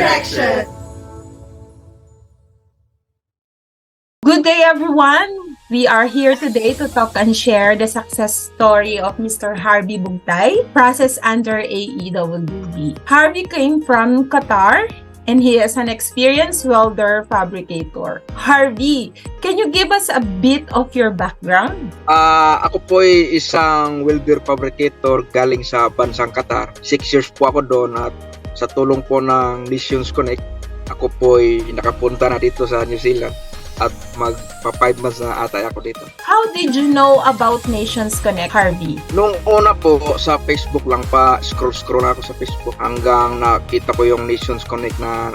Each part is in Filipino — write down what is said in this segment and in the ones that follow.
Connection! Good day, everyone! We are here today to talk and share the success story of Mr. Harvey Bugtay, process under AEWB. Harvey came from Qatar and he is an experienced welder fabricator. Harvey, can you give us a bit of your background? Ako po ay isang welder fabricator galing sa bansang Qatar. 6 years po ako doon at sa tulong po ng Nations Connect, ako po ay nakapunta na dito sa New Zealand at magpa 5 months na ata ako dito. How did you know about Nations Connect, Harvey? Nung una po sa Facebook lang pa, scroll na ako sa Facebook hanggang nakita ko yung Nations Connect na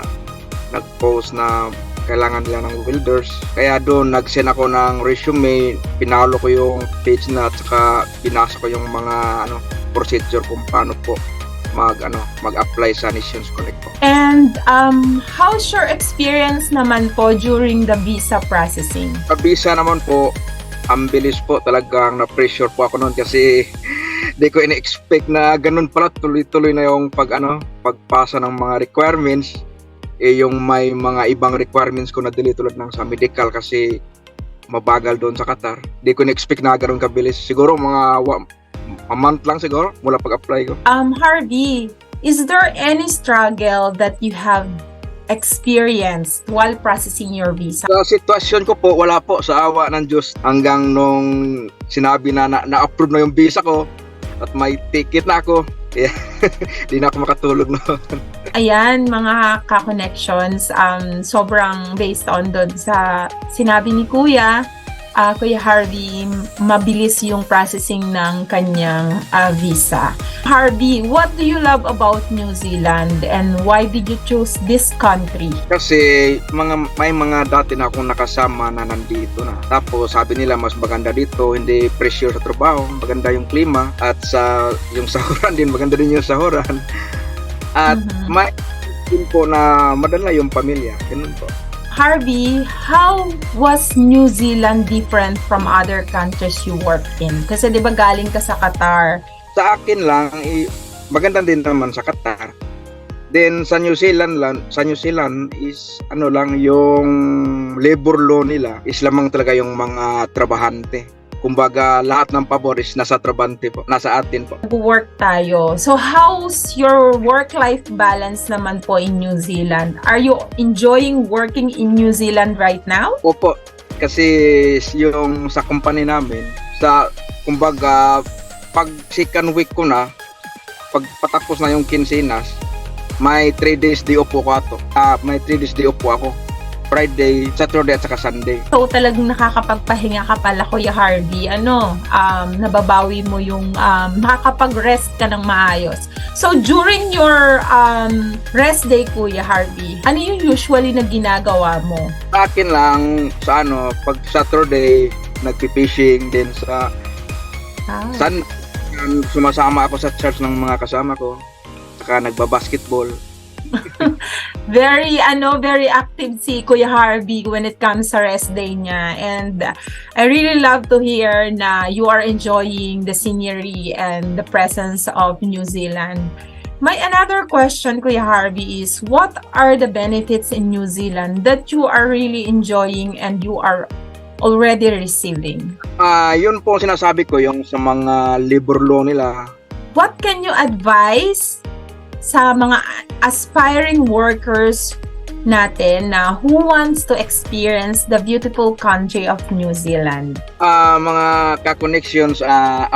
nag-post na kailangan nila ng welders. Kaya doon nag-send ako ng resume, pinalo ko yung page na at saka binasa ko yung mga procedure kung paano po mag-apply sa Nations Connect po. And how's your experience naman po during the visa processing? Sa visa naman po, ang bilis po, talagang na-pressure po ako noon kasi di ko in-expect na ganun pala, tuloy-tuloy na yung pagpasa ng mga requirements. Yung may mga ibang requirements ko na dili tulad ng sa medical kasi mabagal doon sa Qatar. Di ko in-expect na ganun kabilis. Siguro mga a month lang siguro mula pag-apply ko. Harvey, is there any struggle that you have experienced while processing your visa? Sa sitwasyon ko po, wala po, sa awa ng Diyos. Hanggang nung sinabi na-approve na yung visa ko at may ticket na ako, di na ako makatulog noon. Ayan, mga ka-connections, sobrang based on doon sa sinabi ni Kuya Harvey, mabilis yung processing ng kanyang visa. Harvey, what do you love about New Zealand and why did you choose this country? Kasi may mga dati na akong nakasama na nandito na. Tapos sabi nila mas maganda dito, hindi pressure sa trabaho, maganda yung klima at yung sahuran din, maganda din yung sahuran. At may din po na madala yung pamilya, ganun po. Harvey, how was New Zealand different from other countries you worked in? Kasi di ba galing ka sa Qatar? Sa akin lang, maganda din naman sa Qatar. Then sa New Zealand is yung labor law nila is lamang talaga yung mga trabahante. Kumbaga lahat ng pabor is nasa trabante po, nasa atin po. Nag-work tayo. So how's your work-life balance naman po in New Zealand? Are you enjoying working in New Zealand right now? Opo, kasi yung sa company namin, kumbaga pag second week ko na, pag patapos na yung quincenas, may 3 days day off po ako. May 3 days day off po ako. Friday, Saturday at saka Sunday. So talagang nakakapagpahinga ka pala, Kuya Harvey. Nababawi mo yung makakapag-rest ka ng maayos. So during your rest day, Kuya Harvey, ano yung usually na ginagawa mo? Sa akin lang, pag Saturday, nagpi-fishing din sa Sunday. Sumasama ako sa church ng mga kasama ko. Saka nagba-basketball. Very active si Kuya Harvey when it comes sa rest day niya, and I really love to hear na you are enjoying the scenery and the presence of New Zealand. My another question, Kuya Harvey, is what are the benefits in New Zealand that you are really enjoying and you are already receiving? Yun po sinasabi ko, yung sa mga labor law nila. What can you advise sa mga aspiring workers natin na who wants to experience the beautiful country of New Zealand? Mga ka-connections,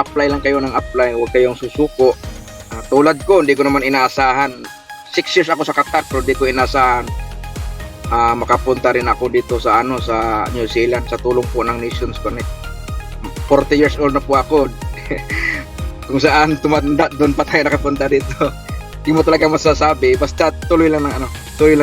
apply lang kayo ng apply, huwag kayong susuko. Tulad ko, hindi ko naman inaasahan. 6 years ako sa Qatar, pero hindi ko inaasahan makapunta rin ako dito sa New Zealand sa tulong po ng Nations Connect. 40 years old na po ako. Kung saan tumanda, doon pa tayo nakapunta dito. Hindi mo talaga masasabi, basta tuloy lang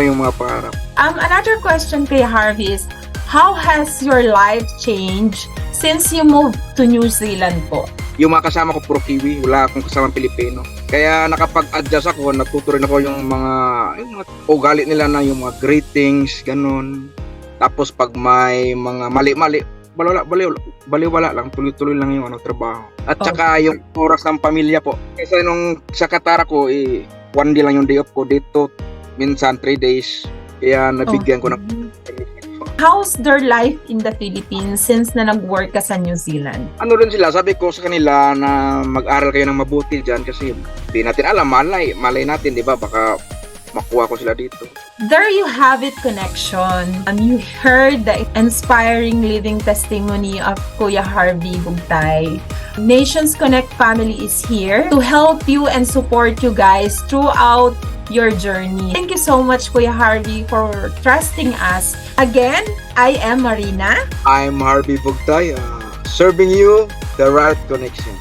yung mga pangarap. Another question kay Harvey is, how has your life changed since you moved to New Zealand po? Yung mga kasama ko puro Kiwi, wala akong kasamang Pilipino. Kaya nakapag-adjust ako, natuto rin ako yung mga ugali nila na yung mga greetings, ganun. Tapos pag may mga mali-mali, baliwala lang, tuloy-tuloy lang yung trabaho. At saka yung oras ng pamilya po. Kasi nung sa Qatar ko, 1 day lang yung day off ko. Dito, minsan 3 days. Kaya nabigyan ko ng How's their life in the Philippines since na nag-work ka sa New Zealand? ano rin sila, sabi ko sa kanila na mag-aral kayo ng mabuti dyan kasi hindi natin alam, malay natin, di ba? Baka makuha ko sila dito. There you have it, connection. You heard the inspiring living testimony of Kuya Harvey Bugtay. Nations Connect family is here to help you and support you guys throughout your journey. Thank you so much, Kuya Harvey, for trusting us. Again, I am Marina. I'm Harvey Bugtay, serving you the right connection.